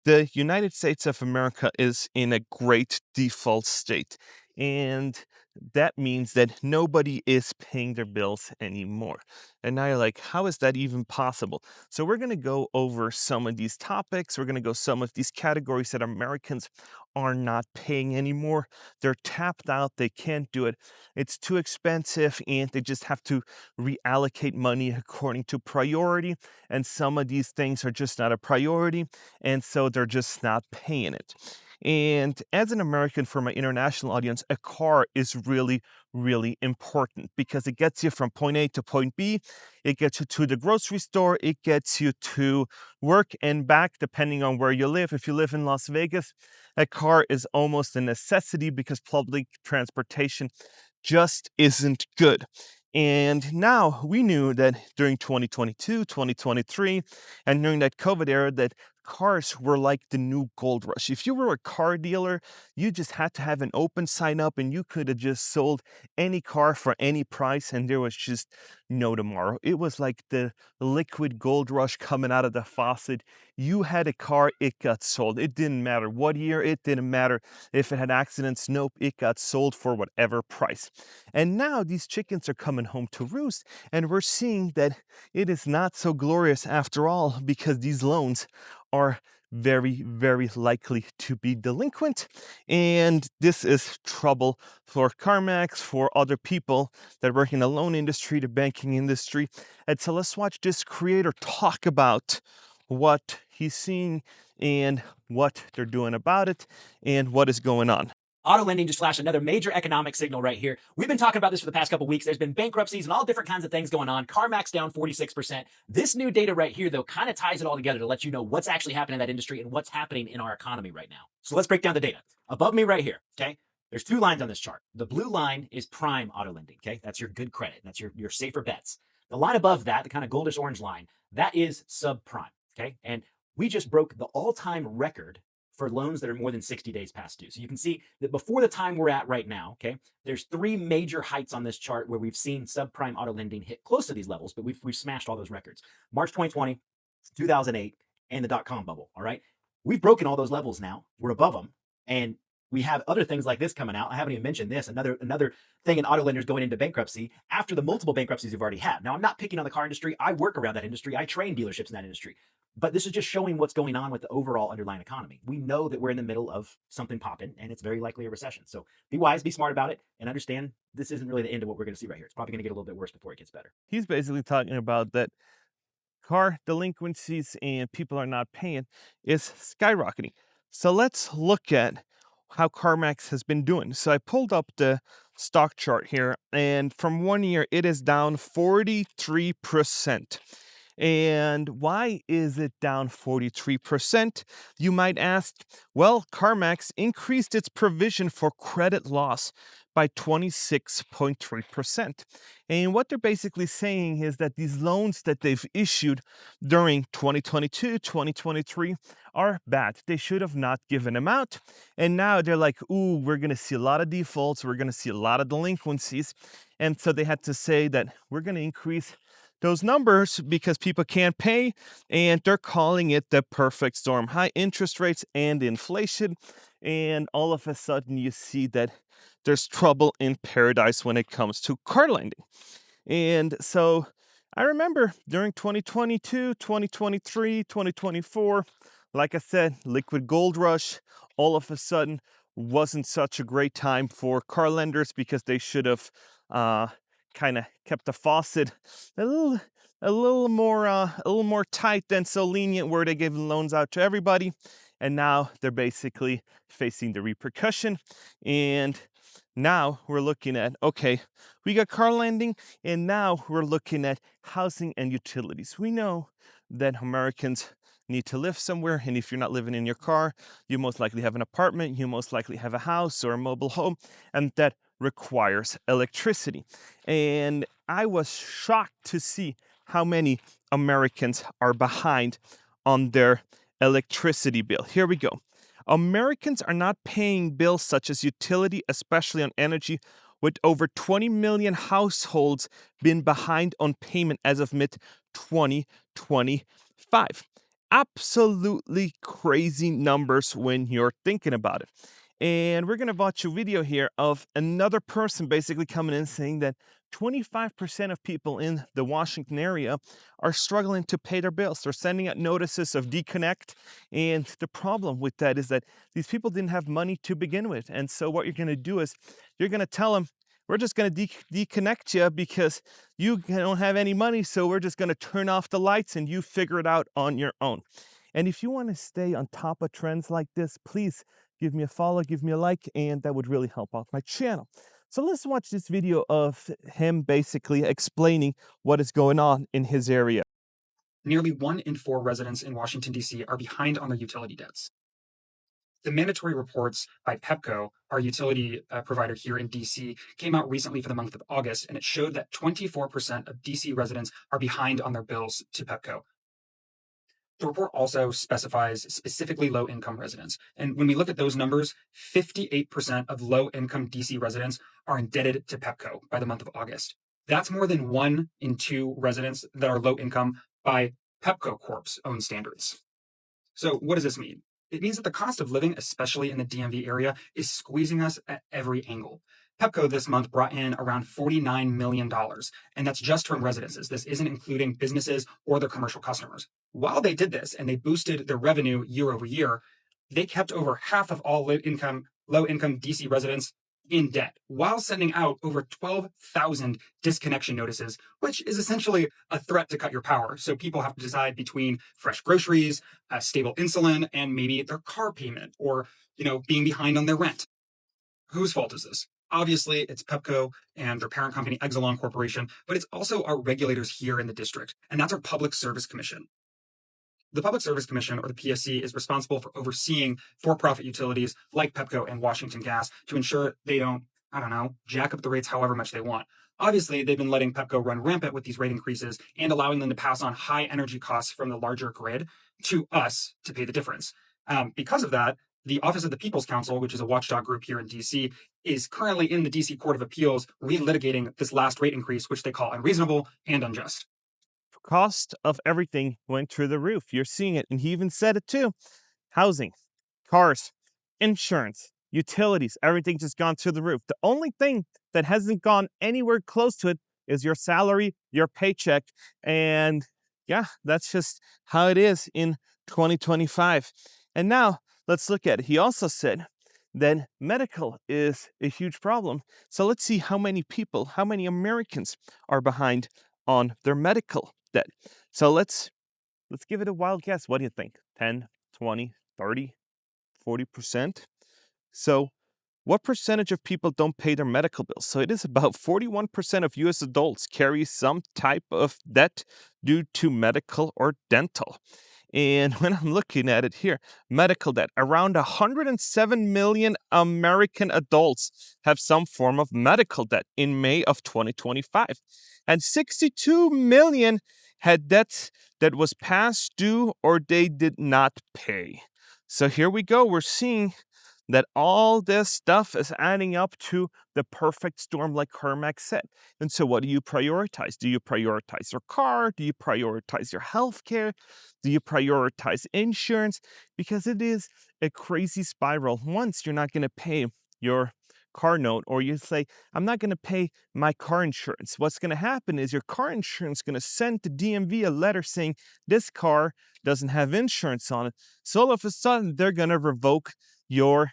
the United States of America is in a great default state. And that means that nobody is paying their bills anymore. And now you're like, how is that even possible? So we're going to go over some of these topics. We're going to go some of these categories that Americans are not paying anymore. They're tapped out. They can't do it. It's too expensive and they just have to reallocate money according to priority. And some of these things are just not a priority. And so they're just not paying it. And as an American, for my international audience, a car is really, really important because it gets you from point A to point B. It gets you to the grocery store. It gets you to work and back, depending on where you live. If you live in Las Vegas, a car is almost a necessity because public transportation just isn't good. And now we knew that during 2022, 2023, and during that COVID era, that cars were like the new gold rush. If you were a car dealer, you just had to have an open sign up and you could have just sold any car for any price and there was just no tomorrow. It was like the liquid gold rush coming out of the faucet. You had a car, it got sold. It didn't matter what year, it didn't matter if it had accidents. Nope, it got sold for whatever price. And now these chickens are coming home to roost and we're seeing that it is not so glorious after all because these loans are very, very likely to be delinquent. And this is trouble for Carmax, for other people that work in the loan industry, the banking industry. And so let's watch this creator talk about what he's seeing and what they're doing about it and what is going on. Auto lending just flashed another major economic signal right here. We've been talking about this for the past couple weeks. There's been bankruptcies and all different kinds of things going on. Carmax down 46%. This new data right here, though, kind of ties it all together to let you know what's actually happening in that industry and what's happening in our economy right now. So let's break down the data. Above me right here, okay? There's two lines on this chart. The blue line is prime auto lending, okay? That's your good credit. That's your safer bets. The line above that, the kind of goldish orange line, that is subprime, okay? And we just broke the all-time record for loans that are more than 60 days past due. So you can see that before the time we're at right now, okay, there's three major heights on this chart where we've seen subprime auto lending hit close to these levels, but we've smashed all those records. March 2020, 2008, and the dot-com bubble, all right? We've broken all those levels now. We're above them, and we have other things like this coming out. I haven't even mentioned this, another thing in auto lenders going into bankruptcy after the multiple bankruptcies you've already had. Now, I'm not picking on the car industry. I work around that industry. I train dealerships in that industry. But this is just showing what's going on with the overall underlying economy. We know that we're in the middle of something popping, and it's very likely a recession. So be wise, be smart about it, and understand this isn't really the end of what we're going to see right here. It's probably going to get a little bit worse before it gets better. He's basically talking about that car delinquencies and people are not paying is skyrocketing. So let's look at how Carmax has been doing. So I pulled up the stock chart here, and from 1 year, it is down 43%. And why is it down 43%? You might ask. Well, Carmax increased its provision for credit loss by 26.3%. And what they're basically saying is that these loans that they've issued during 2022, 2023 are bad. They should have not given them out. And now they're like, ooh, we're going to see a lot of defaults. We're going to see a lot of delinquencies. And so they had to say that we're going to increase those numbers because people can't pay, and they're calling it the perfect storm. High interest rates and inflation, and all of a sudden you see that there's trouble in paradise when it comes to car lending. And so I remember during 2022, 2023, 2024, like I said, liquid gold rush, all of a sudden wasn't such a great time for car lenders because they should have kind of kept the faucet a little more tight than so lenient where they gave loans out to everybody. And now they're basically facing the repercussion. And now we're looking at, okay, we got car lending, and now we're looking at housing and utilities. We know that Americans need to live somewhere, and if you're not living in your car, you most likely have an apartment, you most likely have a house or a mobile home, and that requires electricity. And I was shocked to see how many Americans are behind on their electricity bill. Here we go. Americans are not paying bills such as utility, especially on energy, with over 20 million households been behind on payment as of mid-2025. absolutely crazy numbers when you're thinking about it. And we're going to watch a video here of another person basically coming in saying that 25% of people in the Washington area are struggling to pay their bills. They're sending out notices of disconnect. And the problem with that is that these people didn't have money to begin with. And so what you're going to do is you're going to tell them, we're just going to disconnect you because you don't have any money. So we're just going to turn off the lights and you figure it out on your own. And if you want to stay on top of trends like this, please give me a follow, give me a like, and that would really help out my channel. So let's watch this video of him basically explaining what is going on in his area. Nearly 1 in 4 residents in Washington, D.C. are behind on their utility debts. The mandatory reports by Pepco, our utility provider here in DC, came out recently for the month of August, and it showed that 24% of DC residents are behind on their bills to Pepco. The report also specifies specifically low income residents. And when we look at those numbers, 58% of low income DC residents are indebted to Pepco by the month of August. That's more than 1 in 2 residents that are low income by Pepco Corp's own standards. So, what does this mean? It means that the cost of living, especially in the DMV area, is squeezing us at every angle. Pepco this month brought in around $49 million, and that's just from residences. This isn't including businesses or their commercial customers. While they did this and they boosted their revenue year over year, they kept over half of all low income DC residents in debt while sending out over 12,000 disconnection notices, which is essentially a threat to cut your power. So people have to decide between fresh groceries, stable insulin, and maybe their car payment or, being behind on their rent. Whose fault is this? Obviously, it's Pepco and their parent company, Exelon Corporation, but it's also our regulators here in the district, and that's our Public Service Commission. The Public Service Commission, or the PSC, is responsible for overseeing for-profit utilities like Pepco and Washington Gas to ensure they don't, jack up the rates however much they want. Obviously, they've been letting Pepco run rampant with these rate increases and allowing them to pass on high energy costs from the larger grid to us to pay the difference. Because of that, the Office of the People's Counsel, which is a watchdog group here in DC, is currently in the DC Court of Appeals relitigating this last rate increase, which they call unreasonable and unjust. Cost of everything went through the roof. You're seeing it. And he even said it too. Housing, cars, insurance, utilities, everything just gone through the roof. The only thing that hasn't gone anywhere close to it is your salary, your paycheck. And yeah, that's just how it is in 2025. And now let's look at it. He also said that medical is a huge problem. So let's see how many people, how many Americans are behind on their medical debt. So let's give it a wild guess. What do you think? 10, 20, 30, 40%? So what percentage of people don't pay their medical bills? So it is about 41% of US adults carry some type of debt due to medical or dental. And when I'm looking at it here, medical debt, around 107 million American adults have some form of medical debt in May of 2025. And 62 million had debts that was past due or they did not pay. So here we go. We're seeing that all this stuff is adding up to the perfect storm, like Carmax said. And so what do you prioritize? Do you prioritize your car? Do you prioritize your health care? Do you prioritize insurance? Because it is a crazy spiral. Once you're not going to pay your car note, or you say, I'm not going to pay my car insurance. What's going to happen is your car insurance is going to send to DMV a letter saying this car doesn't have insurance on it. So all of a sudden, they're going to revoke your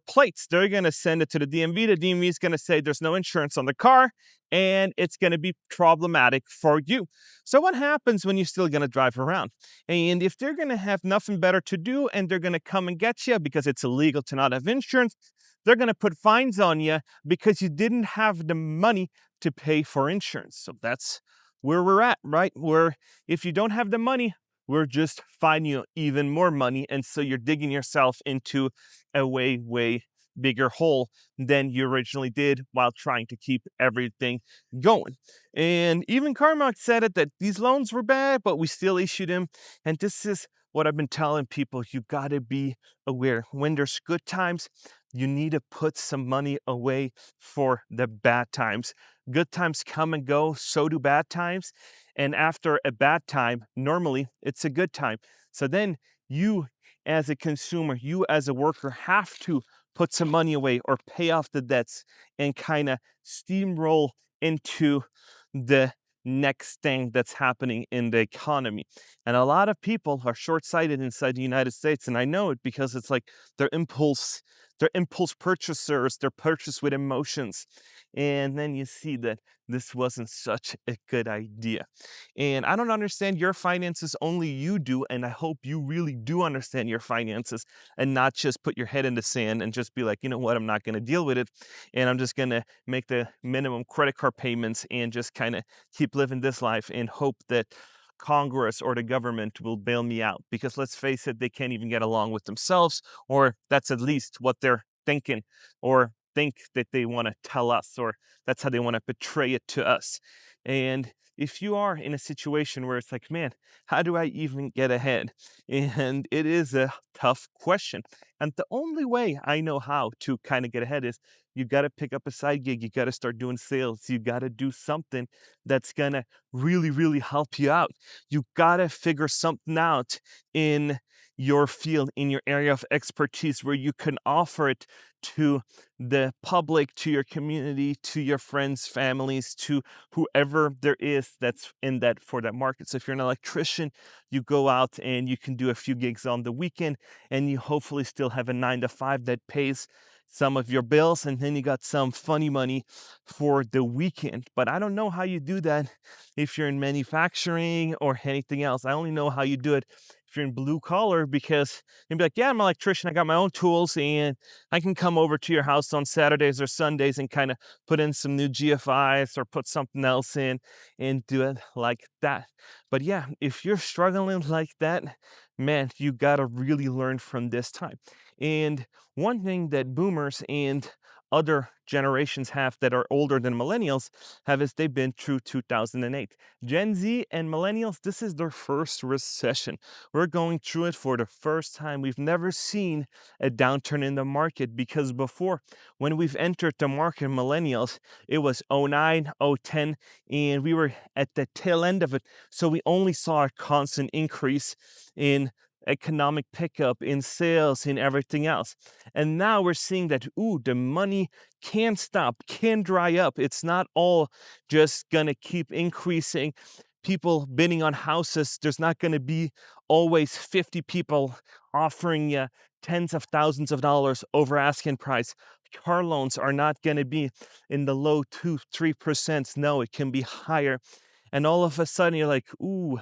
plates. They're going to send it to the DMV. The DMV is going to say there's no insurance on the car, and it's going to be problematic for you. So what happens when you're still going to drive around? And if they're going to have nothing better to do and they're going to come and get you because it's illegal to not have insurance, they're going to put fines on you because you didn't have the money to pay for insurance. So that's where we're at, right? Where if you don't have the money, we're just fining you even more money. And so you're digging yourself into a way, way bigger hole than you originally did while trying to keep everything going. And even Carmax said it, that these loans were bad, but we still issued them. And this is what I've been telling people. You got to be aware. When there's good times, you need to put some money away for the bad times. Good times come and go, so do bad times. And after a bad time, normally it's a good time. So then you, as a consumer, you as a worker, have to put some money away or pay off the debts and kind of steamroll into the next thing that's happening in the economy. And a lot of people are short-sighted inside the United States, and I know it because it's like their impulse purchasers, they're purchased with emotions. And then you see that this wasn't such a good idea. And I don't understand your finances, only you do. And I hope you really do understand your finances and not just put your head in the sand and just be like, you know what, I'm not going to deal with it. And I'm just going to make the minimum credit card payments and just kind of keep living this life and hope that Congress or the government will bail me out. Because let's face it, they can't even get along with themselves, or that's at least what they're thinking or think that they want to tell us, or that's how they want to portray it to us. And if you are in a situation where it's like, man, how do I even get ahead? And it is a tough question. And the only way I know how to kind of get ahead is you got to pick up a side gig. You got to start doing sales. You got to do something that's going to really, really help you out. You got to figure something out in your field, in your area of expertise, where you can offer it to the public, to your community, to your friends, families, to whoever there is that's in that for that market. So if you're an electrician, you go out and you can do a few gigs on the weekend, and you hopefully still have a 9 to 5 that pays some of your bills, and then you got some funny money for the weekend. But I don't know how you do that if you're in manufacturing or anything else. I only know how you do it if you're in blue collar, because you'd be like, yeah, I'm an electrician, I got my own tools, and I can come over to your house on Saturdays or Sundays and kind of put in some new GFIs or put something else in and do it like that. But yeah, if you're struggling like that, man, you got to really learn from this time. And one thing that boomers and other generations have that are older than millennials have is they've been through 2008. Gen Z and millennials, this is their first recession. We're going through it for the first time. We've never seen a downturn in the market, because before, when we've entered the market, millennials, it was 09, 010, and we were at the tail end of it. So we only saw a constant increase in economic pickup, in sales, in everything else. And now we're seeing that, ooh, the money can't stop, can't dry up. It's not all just gonna keep increasing. People bidding on houses, there's not gonna be always 50 people offering you tens of thousands of dollars over asking price. Car loans are not gonna be in the low 2-3%. No, it can be higher. And all of a sudden you're like, ooh,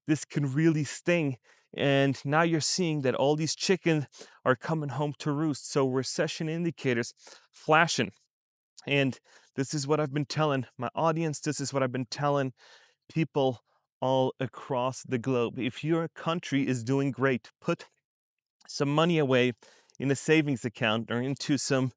this can really sting. And now you're seeing that all these chickens are coming home to roost. So recession indicators flashing. And this is what I've been telling my audience. This is what I've been telling people all across the globe. If your country is doing great, put some money away in a savings account or into some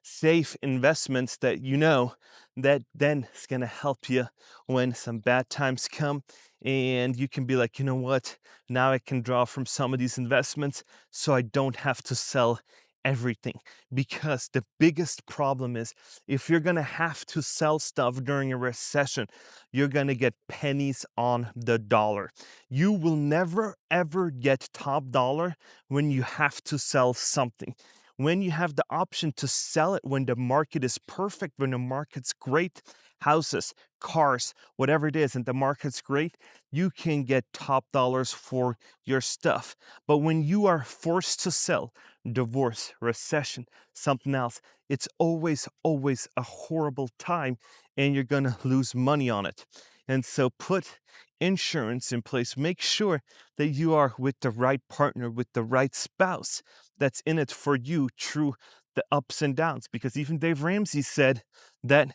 safe investments that you know that then is going to help you when some bad times come. And you can be like, you know what, now I can draw from some of these investments so I don't have to sell everything. Because the biggest problem is, if you're going to have to sell stuff during a recession, you're going to get pennies on the dollar. You will never ever get top dollar when you have to sell something. When you have the option to sell it when the market is perfect, when the market's great, houses, cars, whatever it is, and the market's great, you can get top dollars for your stuff. But when you are forced to sell, divorce, recession, something else, it's always, always a horrible time, and you're gonna lose money on it. And so put insurance in place. Make sure that you are with the right partner, with the right spouse that's in it for you through the ups and downs. Because even Dave Ramsey said that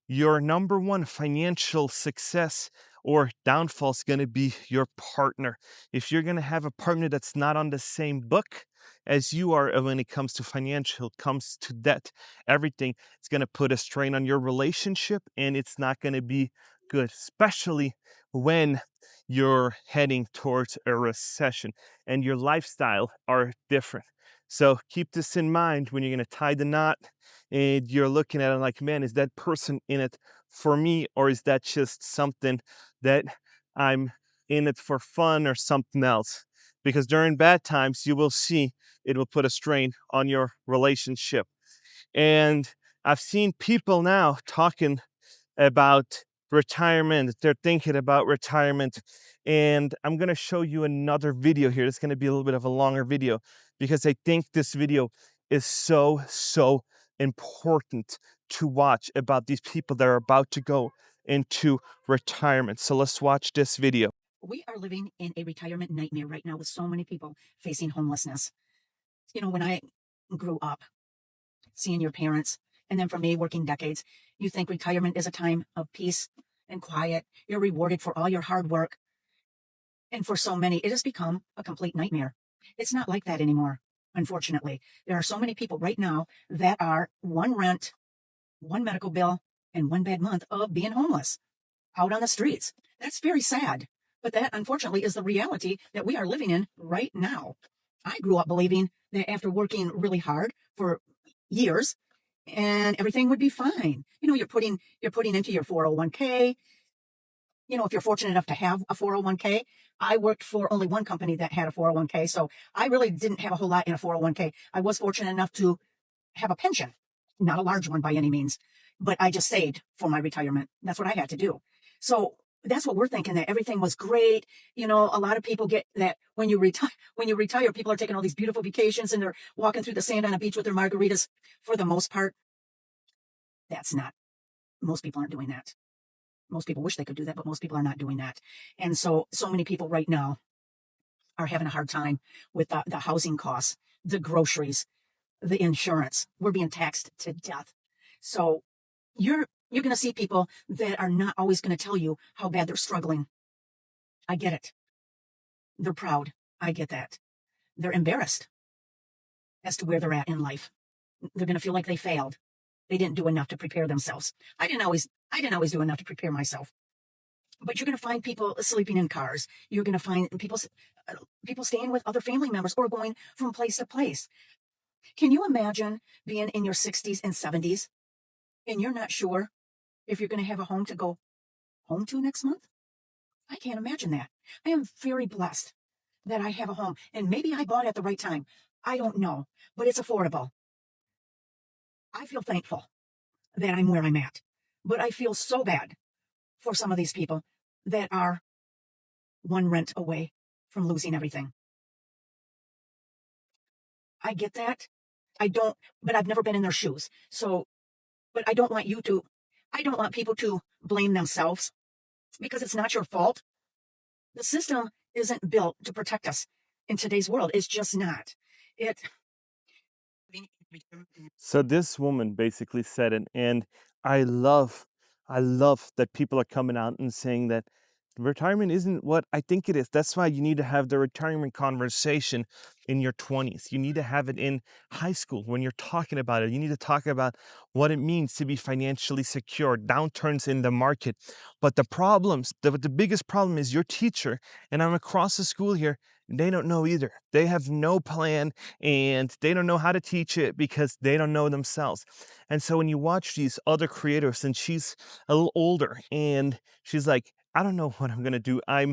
your number one financial success or downfall is going to be your partner. If you're going to have a partner that's not on the same book as you are when it comes to financial, comes to debt, everything, it's going to put a strain on your relationship, and it's not going to be good, especially when you're heading towards a recession and your lifestyle are different. So keep this in mind when you're going to tie the knot and you're looking at it like, man, is that person in it for me, or is that just something that I'm in it for fun or something else? Because during bad times, you will see it will put a strain on your relationship. And I've seen people now talking about retirement. They're thinking about retirement. And I'm going to show you another video here. It's going to be a little bit of a longer video because I think this video is so important to watch about these people that are about to go into retirement. So let's watch this video. We are living in a retirement nightmare right now with so many people facing homelessness. You know, when I grew up, seeing your parents, and then for me, working decades, you think retirement is a time of peace and quiet. You're rewarded for all your hard work. And for so many, it has become a complete nightmare. It's not like that anymore, unfortunately. There are so many people right now that are one rent, one medical bill, and one bad month of being homeless out on the streets. That's very sad. But that, unfortunately, is the reality that we are living in right now. I grew up believing that after working really hard for years, and everything would be fine. You know, you're putting into your 401k. You know, if you're fortunate enough to have a 401k, I worked for only one company that had a 401k, so I really didn't have a whole lot in a 401k. I was fortunate enough to have a pension, not a large one by any means, but I just saved for my retirement. That's what I had to do. So that's what we're thinking, that everything was great. You know, a lot of people get that when you retire, people are taking all these beautiful vacations and they're walking through the sand on a beach with their margaritas. For the most part, most people aren't doing that. Most people wish they could do that, but most people are not doing that. And so many people right now are having a hard time with the housing costs, the groceries, the insurance. We're being taxed to death. So you're going to see people that are not always going to tell you how bad they're struggling. I get it. They're proud. I get that. They're embarrassed as to where they're at in life. They're going to feel like they failed. They didn't do enough to prepare themselves. I didn't always do enough to prepare myself. But you're going to find people sleeping in cars. You're going to find people staying with other family members or going from place to place. Can you imagine being in your 60s and 70s and you're not sure if you're going to have a home to go home to next month? I can't imagine that. I am very blessed that I have a home, and maybe I bought it at the right time. I don't know, but it's affordable. I feel thankful that I'm where I'm at, but I feel so bad for some of these people that are one rent away from losing everything. I get that. But I've never been in their shoes. So, but I don't want people to blame themselves because it's not your fault. The system isn't built to protect us in today's world. It's just not. It. So this woman basically said it, and I love, I love that people are coming out and saying that retirement isn't what I think it is. That's why you need to have the retirement conversation in your 20s. You need to have it in high school when you're talking about it. You need to talk about what it means to be financially secure, downturns in the market. But the biggest problem is your teacher, and I'm across the school here, they don't know either. They have no plan and they don't know how to teach it because they don't know themselves. And so when you watch these other creators, and she's a little older and she's like, I don't know what I'm gonna do. I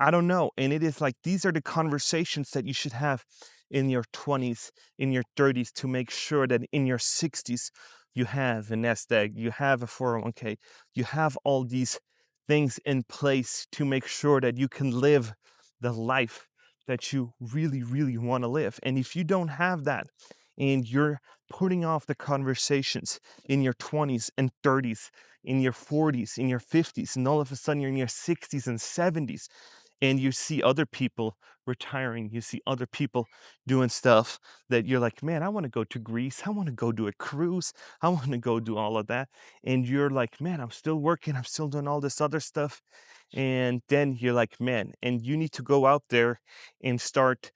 don't know. And it is like these are the conversations that you should have in your 20s, in your 30s, to make sure that in your 60s you have a nest egg, you have a 401k, you have all these things in place to make sure that you can live the life that you really want to live. And if you don't have that and you're putting off the conversations in your 20s and 30s, in your 40s, in your 50s, and all of a sudden you're in your 60s and 70s, and you see other people retiring, you see other people doing stuff that you're like, man, I want to go to Greece, I want to go do a cruise, I want to go do all of that. And you're like, man, I'm still working, I'm still doing all this other stuff. And then you're like, man, and you need to go out there and start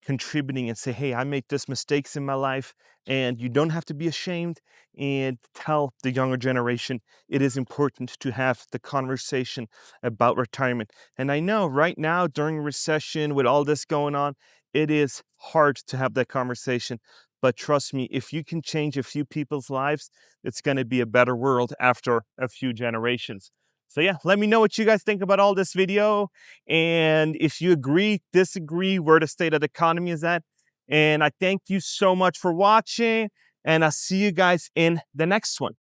contributing and say, hey, I made this mistakes in my life. And you don't have to be ashamed, and tell the younger generation it is important to have the conversation about retirement. And I know right now during recession with all this going on, it is hard to have that conversation. But trust me, if you can change a few people's lives, it's going to be a better world after a few generations. So yeah, let me know what you guys think about all this video. And if you agree, disagree, where the state of the economy is at. And I thank you so much for watching. And I'll see you guys in the next one.